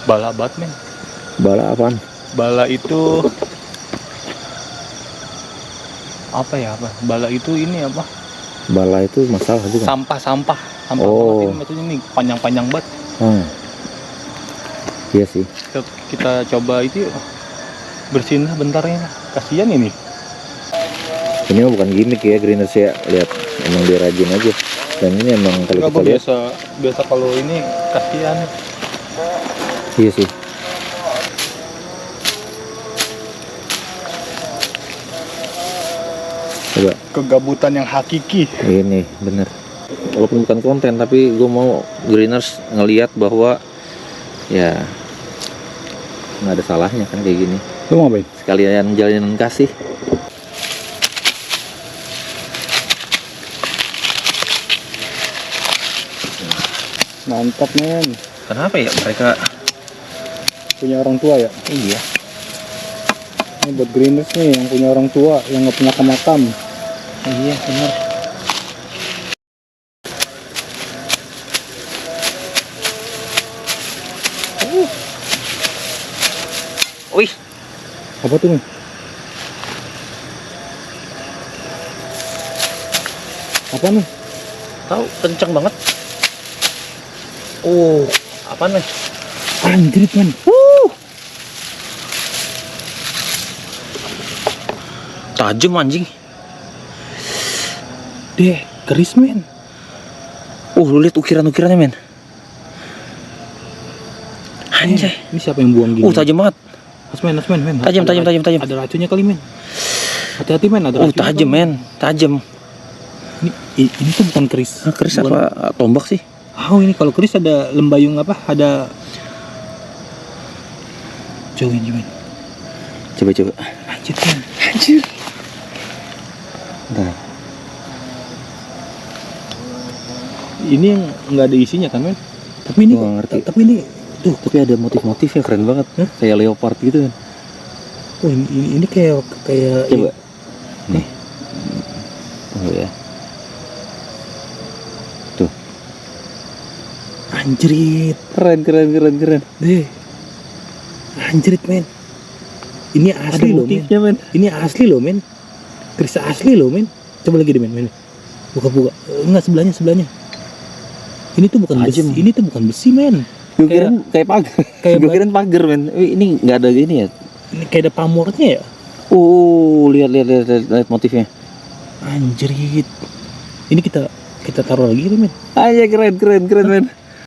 Bala bat men. Bala apaan? Bala itu apa ya, apa? Bala itu ini apa? Bala itu masalah juga. Sampah Oh. banget ini panjang-panjang banget. Iya sih. Kita coba itu yuk. Bersihin lah bentar ya. Kasihan ini. Ini mah bukan gimmick ya Greeners ya. Lihat, emang dia rajin aja. Dan ini emang kalau kita lihat biasa kalau ini kasihan. Iya sih. Coba. Kegabutan yang hakiki. Ini bener. Walaupun bukan konten, tapi gue mau Greeners ngelihat bahwa ya nggak ada salahnya kan kayak gini. Lu mau ngapain? Sekalian jalanin kasih. Mantap men. Kenapa ya mereka Punya orang tua ya? iya? Ini buat Greeners nih yang punya orang tua yang nggak punya makam. Iya bener. Wih, Apa tuh men? Apa nih? tahu kenceng banget. Oh, apaan men? Anjrit men. Tajam anjing. Deh, keris men. Lu lihat ukiran-ukirannya men. Anjay. Ini siapa yang buang gini? Tajam banget. Asmen. Tajam. Ada racunnya kali men. Hati-hati men, ada racunnya. Tajam men, tajam. Ini tuh bukan keris. Keris apa tombak sih? Ini kalau keris ada lembayung apa? Ada. Jauhin men. Coba. Anjir men. Anjir. Nah, Ini yang nggak ada isinya kan men? Tapi ini gua ngerti. Tapi ini tuh. Tapi ada motif-motifnya keren banget. Kayak leopard gitu kan. Oh ini kayak Coba. Nih. Oh ya. Tuh. Anjrit. Keren. Deh. Anjrit men. Ini asli loh men. men. Ini asli loh men. Keris asli loh men. Coba lagi deh men. Buka. Enggak, sebelahnya. Ini tuh bukan besi. Ini tuh bukan besi men. Gue kirain kayak pagar. Gue kirain pagar men. Ini nggak ada gini ya. Ini kayak ada pamornya ya. Lihat motifnya. Anjrit. Ini kita taruh lagi men. Aja keren men.